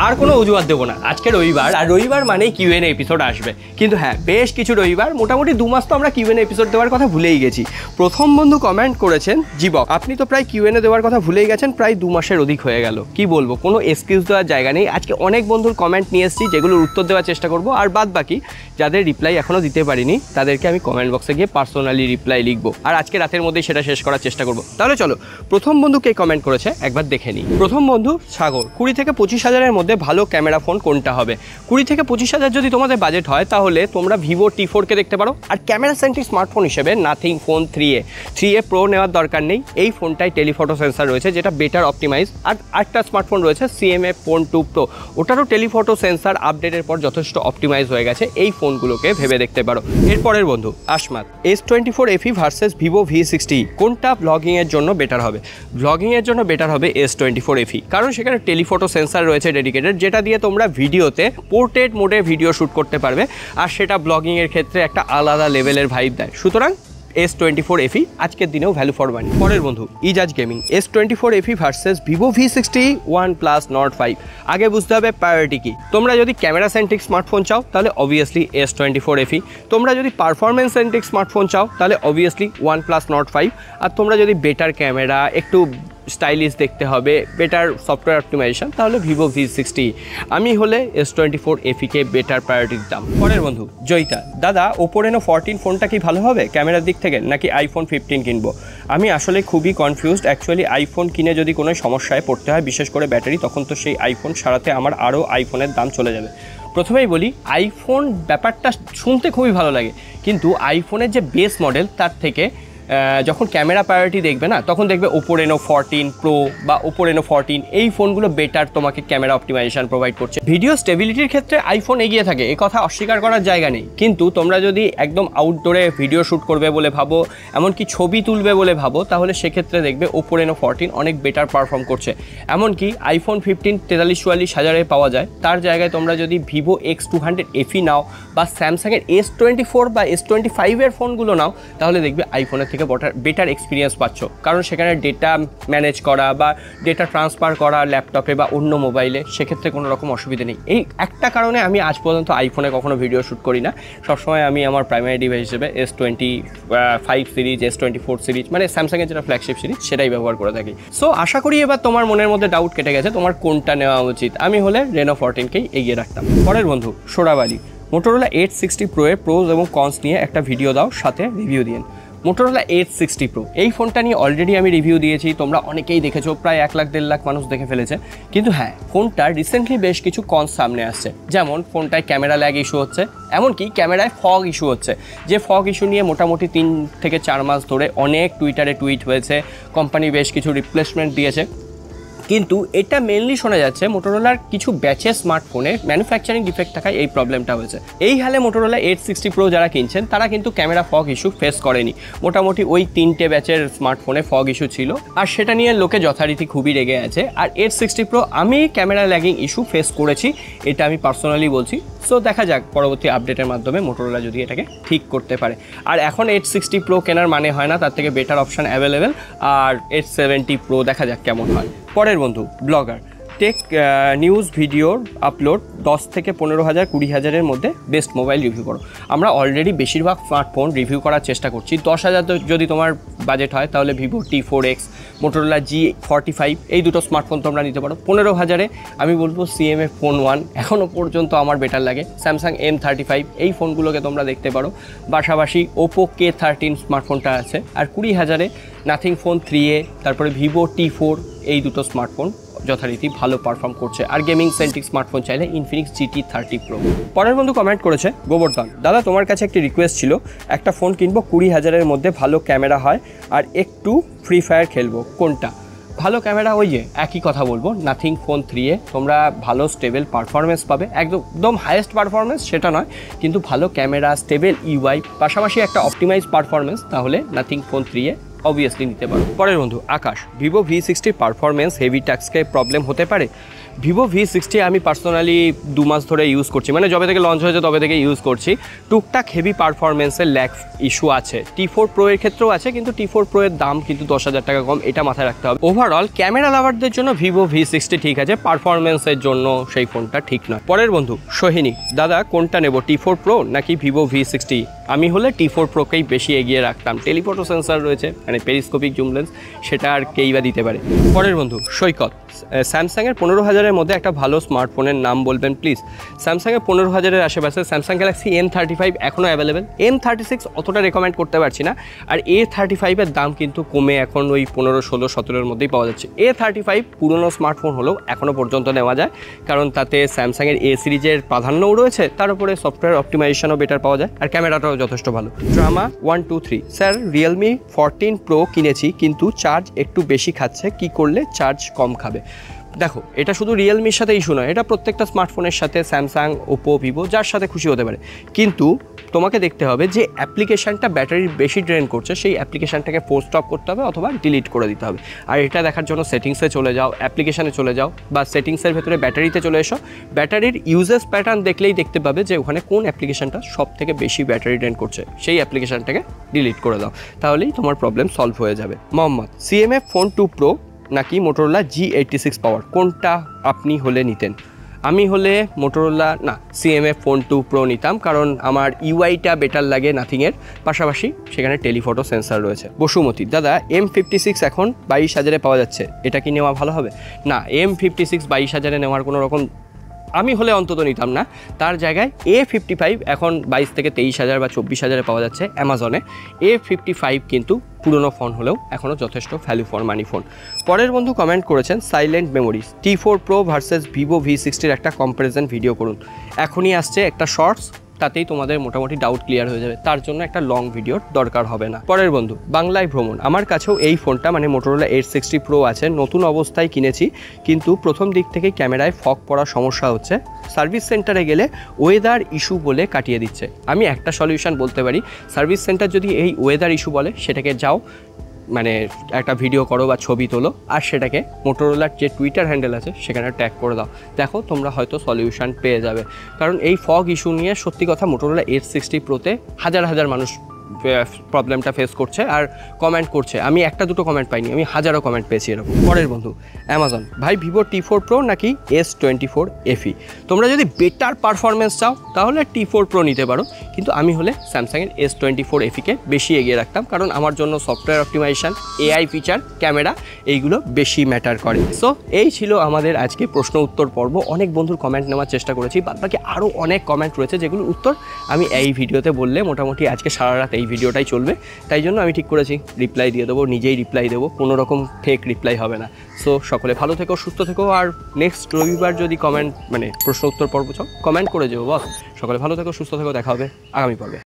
আর কোনো অজুহাত দেবো না, আজকে রবিবার, আর রবিবার মানেই কিউএনএ এপিসোড আসবে। কিন্তু হ্যাঁ, বেশ কিছু রবিবার, মোটামুটি 2 মাস তো আমরা কিউএনএ এপিসোড দেওয়ার কথা ভুলেই গেছি। প্রথম বন্ধু কমেন্ট করেছেন, জীবক আপনি তো প্রায় কিউএনএ দেওয়ার কথা ভুলেই গেছেন, প্রায় 2 মাসের অধিক হয়ে গেল। কি বলবো, কোনো এক্সকিউজ দেওয়ার জায়গা নেই। আজকে অনেক বন্ধুর কমেন্ট নিয়ে এসেছি, যেগুলোর উত্তর দেওয়ার চেষ্টা করব, আর বাদ বাকি যাদের রিপ্লাই এখনও দিতে পারিনি তাদেরকে আমি কমেন্ট বক্সে গিয়ে পার্সোনালি রিপ্লাই লিখবো, আর আজকে রাতের মধ্যেই সেটা শেষ করার চেষ্টা করব। তাহলে চলো প্রথম বন্ধু কে কমেন্ট করেছে একবার দেখে নিই। প্রথম বন্ধু সাগর, 20 থেকে 25 হাজারের মধ্যে ভালো ক্যামেরা ফোন কোনটা হবে? 20 থেকে 25 হাজার যদি তোমাদের বাজেট হয় তাহলে তোমরা ভিভো T4কে দেখতে পারো। আর ক্যামেরা সেন্ট্রিক স্মার্টফোন হিসেবে নাথিং ফোন 3A প্রো নেওয়ার দরকার নেই। এই ফোনটায় টেলিফটো সেন্সার রয়েছে, যেটা বেটার অপটিমাইজ। আর একটা স্মার্টফোন রয়েছে CMA ফোন 2 প্রো, ওটারও টেলিফটো সেন্সার আপডেটের পর যথেষ্ট অপটিমাইজ হয়ে গেছে। এই ফোনগুলোকে ভেবে দেখতে পারো। এরপরের বন্ধু আশমাত, S24 FE versus Vivo V60, কোনটা ব্লগিংয়ের জন্য বেটার হবে? ব্লগিংয়ের জন্য বেটার হবে S24 FE, কারণ সেখানে টেলিফটো সেন্সার রয়েছে ডেডিকেটেড, যেটা দিয়ে তোমরা ভিডিওতে পোর্ট্রেট মোডে ভিডিও শ্যুট করতে পারবে, আর সেটা ব্লগিংয়ের ক্ষেত্রে একটা আলাদা লেভেলের ভাইব দেয়। সুতরাং S24 FE আজকের দিনেও ভ্যালু ফর মানি। পরের বন্ধু Ijaz gaming, S24 FE versus Vivo V60 OnePlus Nord 5। আগে বুঝতে হবে প্রায়োরিটি কি। তোমরা যদি ক্যামেরা সেন্ট্রিক স্মার্টফোন চাও তাহলে অবভিয়াসলি S24 FE, তোমরা যদি পারফরমেন্স সেন্ট্রিক স্মার্টফোন চাও তাহলে অবভিয়াসলি OnePlus Nord 5, আর তোমরা যদি বেটার ক্যামেরা, একটু স্টাইলিশ দেখতে হবে, বেটার সফটওয়্যার অপটিমাইজেশন, তাহলে ভিভো V60। আমি হলে S24 FE-কে বেটার প্রায়োরিটি দিতাম। পরের বন্ধু জয়িতা, দাদা ওপো Reno 14 ফোনটা কি ভালো হবে ক্যামেরার দিক থেকে, নাকি iPhone 15 কিনবো? আমি আসলে খুবই কনফিউজড। অ্যাকচুয়ালি আইফোন কিনে যদি কোনো সমস্যায় পড়তে হয়, বিশেষ করে ব্যাটারি, তখন তো সেই আইফোন সারাতে আমার আরও আইফোনের দাম চলে যাবে। প্রথমেই বলি, আইফোন ব্যাপারটা শুনতে খুবই ভালো লাগে, কিন্তু আইফোনের যে বেস মডেল তার থেকে যখন ক্যামেরা প্রায়োরিটি দেখবে না, তখন দেখবে ওপো Reno 14 প্রো বা ওপো Reno 14, এই ফোনগুলো বেটার তোমাকে ক্যামেরা অপটিমাইজেশন প্রোভাইড করছে। ভিডিও স্টেবিলিটির ক্ষেত্রে আইফোন এগিয়ে থাকে, এ কথা অস্বীকার করার জায়গা নেই। কিন্তু তোমরা যদি একদম আউটডোরে ভিডিও শ্যুট করবে বলে ভাবো, এমনকি ছবি তুলবে বলে ভাবো, তাহলে সেক্ষেত্রে দেখবে ওপো Reno 14 অনেক বেটার পারফর্ম করছে। এমনকি iPhone 15 43-44 হাজারে পাওয়া যায়, তার জায়গায় তোমরা যদি ভিভো X200 FE নাও বা স্যামসাংয়ের S24 বা S25 এর ফোনগুলো নাও, তাহলে দেখবে আইফোনের থেকে বেটার এক্সপিরিয়েন্স পাচ্ছ, কারণ সেখানে ডেটা ম্যানেজ করা বা ডেটা ট্রান্সফার করা ল্যাপটপে বা অন্য মোবাইলে, সেক্ষেত্রে কোনো রকম অসুবিধা নেই। এই একটা কারণে আমি আজ পর্যন্ত আইফোনে কখনো ভিডিও শ্যুট করি না। সবসময় আমি আমার প্রাইমারি ডিভাইস হিসেবে S25 সিরিজ, S24 সিরিজ, মানে স্যামসাংয়ের যেটা ফ্ল্যাগশিপ সিরিজ, সেটাই ব্যবহার করে থাকি। সো আশা করি এবার তোমার মনের মধ্যে ডাউট কেটে গেছে তোমার কোনটা নেওয়া উচিত। আমি হলে Reno 14কেই এগিয়ে রাখতাম। পরের বন্ধু সোরাবালি, মোটোরোলা 860 প্রো এর প্রোজ এবং কনস নিয়ে একটা ভিডিও দাও, সাথে রিভিউ দিন। মোটোরোলা 860 প্রো, এই ফোনটা নিয়ে অলরেডি আমি রিভিউ দিয়েছি, তোমরা অনেকেই দেখেছো, প্রায় 1 লাখ 1.5 লাখ মানুষ দেখে ফেলেছে। কিন্তু হ্যাঁ, ফোনটার রিসেন্টলি বেশ কিছু কনস সামনে আসছে, যেমন ফোনটায় ক্যামেরা ল্যাগ ইস্যু হচ্ছে, এমনকি ক্যামেরায় ফগ ইস্যু হচ্ছে। যে ফগ ইস্যু নিয়ে মোটামুটি 3 থেকে 4 মাস ধরে অনেক টুইটারে টুইট হয়েছে, কোম্পানি বেশ কিছু রিপ্লেসমেন্ট দিয়েছে। কিন্তু এটা মেনলি শোনা যাচ্ছে মোটোরোলার কিছু ব্যাচের স্মার্টফোনে ম্যানুফ্যাকচারিং ডিফেক্ট থাকায় এই প্রবলেমটা হয়েছে। এই হালে মোটোরোলা 860 প্রো যারা কিনছেন তারা কিন্তু ক্যামেরা ফগ ইস্যু ফেস করেনি। মোটামুটি ওই 3টে ব্যাচের স্মার্টফোনে ফগ ইস্যু ছিল, আর সেটা নিয়ে লোকে যথারীতি খুবই রেগে আছে। আর 860 প্রো আমি ক্যামেরা ল্যাগিং ইস্যু ফেস করেছি, এটা আমি পার্সোনালি বলছি। সো দেখা যাক পরবর্তী আপডেটের মাধ্যমে মোটোরোলা যদি এটাকে ঠিক করতে পারে। আর এখন 860 প্রো কেনার মানে হয় না, তার থেকে বেটার অপশান অ্যাভেলেবেল। আর 870 প্রো দেখা যাক কেমন হয়। পরের বন্ধু ব্লগার, টেক নিউজ ভিডিওর আপলোড 10 থেকে 15 হাজার 20 হাজারের মধ্যে বেস্ট মোবাইল রিভিউ করো। আমরা অলরেডি বেশিরভাগ স্মার্টফোন রিভিউ করার চেষ্টা করছি। 10 হাজার যদি তোমার বাজেট হয় তাহলে ভিভো T4X, মোটোরোলা G45, এই দুটো স্মার্টফোন তোমরা নিতে পারো। 15 হাজারে আমি বলবো CMA ফোন 1 এখনও পর্যন্ত আমার বেটার লাগে। স্যামসাং M35, এই ফোনগুলোকে তোমরা দেখতে পারো। পাশাপাশি ওপো K13 স্মার্টফোনটা আছে। আর 20 হাজারে নাথিং ফোন 3A, তারপরে ভিভো T4, এই দুটো স্মার্টফোন যথারীতি ভালো পারফর্ম করছে। আর গেমিং সেন্ট্রিক স্মার্টফোন চাইলে ইনফিনিক্স GT30 প্রো। পরের বন্ধু কমেন্ট করেছে গোবর্ধন, দাদা তোমার কাছে একটি রিকোয়েস্ট ছিল, একটা ফোন কিনবো 20 হাজারের মধ্যে, ভালো ক্যামেরা হয় আর একটু ফ্রি ফায়ার খেলবো, কোনটা ভালো ক্যামেরা? ওই যে একই কথা বলবো, নাথিং ফোন 3A, তোমরা ভালো স্টেবল পারফরমেন্স পাবে। একদম হাইয়েস্ট পারফরমেন্স সেটা নয়, কিন্তু ভালো ক্যামেরা, স্টেবল UI, পাশাপাশি একটা অপটিমাইজ পারফরমেন্স, তাহলে নাথিং ফোন 3A অবভিয়াসলি নিতে পারো। পরের বন্ধু আকাশ, ভিভো V60 পারফরমেন্স হেভি টাস্কে প্রবলেম হতে পারে? ভিভো V60 আমি পার্সোনালি 2 মাস ধরে ইউজ করছি, মানে যবে থেকে লঞ্চ হয়েছে তবে থেকে ইউজ করছি। টুকটাক হেভি পারফরমেন্সের ল্যাগ ইস্যু আছে, T4 Pro এর ক্ষেত্রেও আছে, কিন্তু T4 Pro এর দাম কিন্তু 10,000 টাকা কম, এটা মাথায় রাখতে হবে। ওভারঅল ক্যামেরা লাভারদের জন্য ভিভো V60 ঠিক আছে, পারফরমেন্সের জন্য সেই ফোনটা ঠিক নয়। পরের বন্ধু সোহিনী, দাদা কোনটা নেব, T4 Pro নাকি ভিভো V60? আমি হলে T4 Proকেই বেশি এগিয়ে রাখতাম, টেলিফটো সেন্সার রয়েছে, মানে পেরিস্কোপিক জুম লেন্স, সেটা আর কেই বা দিতে পারে। পরের বন্ধু সৈকত, স্যামসাংয়ের 15,000-এর মধ্যে একটা ভালো স্মার্টফোনের নাম বলবেন প্লিজ। স্যামসাংয়ের 15,000-এর আশেপাশে স্যামসাং গ্যালাক্সি M35 এখনও অ্যাভেলেবেল, M36 অতটা রেকমেন্ড করতে পারছি না, আর A35-এর দাম কিন্তু কমে এখন ওই 15, 16, 17-এর মধ্যেই পাওয়া যাচ্ছে। A35 পুরনো স্মার্টফোন হলেও এখনও পর্যন্ত নেওয়া যায়, কারণ তাতে স্যামসাংয়ের A সিরিজের প্রাধান্যও রয়েছে, তার উপরে সফটওয়্যার অপটিমাইজেশনও বেটার পাওয়া যায়, আর ক্যামেরাটাও যথেষ্ট ভালো। ড্রামা 123, স্যার রিয়েলমি 14 Pro কিনেছি, কিন্তু চার্জ একটু বেশি খাচ্ছে, কি করলে চার্জ কম খাবে? দেখো, এটা শুধু রিয়েলমির সাথে ইস্যু নয়, এটা প্রত্যেকটা স্মার্টফোনের সাথে, স্যামসাং, ওপো, ভিভো যার সাথে খুশি হতে পারে। কিন্তু তোমাকে দেখতে হবে যে অ্যাপ্লিকেশানটা ব্যাটারি বেশি ড্রেন করছে, সেই অ্যাপ্লিকেশানটাকে ফোর্স স্টপ করতে হবে অথবা ডিলিট করে দিতে হবে। আর এটা দেখার জন্য সেটিংসে চলে যাও, অ্যাপ্লিকেশানে চলে যাও, বা সেটিংসের ভেতরে ব্যাটারিতে চলে এসো, ব্যাটারির ইউজেস প্যাটার্ন দেখলেই দেখতে পাবে যে ওখানে কোন অ্যাপ্লিকেশানটা সব থেকে বেশি ব্যাটারি ড্রেন করছে, সেই অ্যাপ্লিকেশানটাকে ডিলিট করে দাও, তাহলেই তোমার প্রবলেম সলভ হয়ে যাবে। মোহাম্মদ, CMF Phone 2 Pro নাকি মোটোরোলা G86 পাওয়ার, কোনটা আপনি হলে নিতেন? আমি হলে মোটোরোলা না, CMF Phone 2 Pro নিতাম, কারণ আমার ইউআইটা বেটার লাগে নাথিংয়ের, পাশাপাশি সেখানে টেলিফটো সেন্সার রয়েছে। বসুমতী, দাদা M56 এখন 22,000-এ পাওয়া যাচ্ছে, এটা কি নেওয়া ভালো হবে? না, M56 22,000-এ নেওয়ার কোনো রকম, আমি হলে অন্তত নিতাম না। তার জায়গায় A55 এখন 22 থেকে 23,000 বা 24,000-এ পাওয়া যাচ্ছে অ্যামাজনে। A55 কিন্তু পুরনো ফোন হলেও এখনও যথেষ্ট ভ্যালু ফর মানি ফোন। পরের বন্ধু কমেন্ট করেছেন silent memories, T4 Pro versus Vivo V60-র একটা কম্প্যারিজন ভিডিও করুন। এখনই আসছে একটা শর্টস, তাতেই তোমাদের মোটামুটি ডাউট ক্লিয়ার হয়ে যাবে, তার জন্য একটা লং ভিডিওর দরকার হবে না। পরের বন্ধু বাংলায় ভ্রমণ, আমার কাছেও এই ফোনটা মানে মোটোরোলা 860 Pro আছে, নতুন অবস্থায় কিনেছি, কিন্তু প্রথম দিক থেকে ক্যামেরায় ফগ পড়ার সমস্যা হচ্ছে, সার্ভিস সেন্টারে গেলে ওয়েদার ইস্যু বলে কাটিয়ে দিচ্ছে। আমি একটা সলিউশন বলতে পারি, সার্ভিস সেন্টার যদি এই ওয়েদার ইস্যু বলে, সেটাকে যাও মানে একটা ভিডিও করো বা ছবি তোলো, আর সেটাকে মোটোরোলার যে টুইটার হ্যান্ডেল আছে সেখানে ট্যাগ করে দাও, দেখো তোমরা হয়তো সলিউশন পেয়ে যাবে। কারণ এই ফগ ইস্যু নিয়ে সত্যি কথা মোটোরোলা 860 Proতে হাজার হাজার মানুষ প্রবলেমটা ফেস করছে আর কমেন্ট করছে, আমি একটা দুটো কমেন্ট পাইনি, আমি হাজারো কমেন্ট পেয়েছি এরকম। পরের বন্ধু অ্যামাজন, ভাই ভিভো T4 Pro নাকি S24 FE? তোমরা যদি বেটার পারফরমেন্স চাও তাহলে T4 Pro নিতে পারো, কিন্তু আমি হলে স্যামসাংয়ের S24 FE-কে বেশি এগিয়ে রাখতাম, কারণ আমার জন্য software optimisation, AI feature, camera এইগুলো বেশি ম্যাটার করে। সো এই ছিল আমাদের আজকে প্রশ্ন উত্তর পর্ব। অনেক বন্ধুর কমেন্ট নেওয়ার চেষ্টা করেছি, বাদবাকি আরও অনেক কমেন্ট রয়েছে যেগুলোর উত্তর আমি এই ভিডিওতে বললে মোটামুটি আজকে সারা রাত এই ভিডিওটাই চলবে, তাই জন্য আমি ঠিক করেছি রিপ্লাই দিয়ে দেবো, নিজেই রিপ্লাই দেবো, কোনো রকম ফেক রিপ্লাই হবে না। সো সকলে ভালো থেকো, সুস্থ থেকো, আর নেক্সট রবিবার যদি কমেন্ট মানে প্রশ্ন উত্তর পর্ব চাও কমেন্ট করে যাবো বস। সকলে ভালো থেকো, সুস্থ থেকো, দেখা হবে আগামী পর্বে।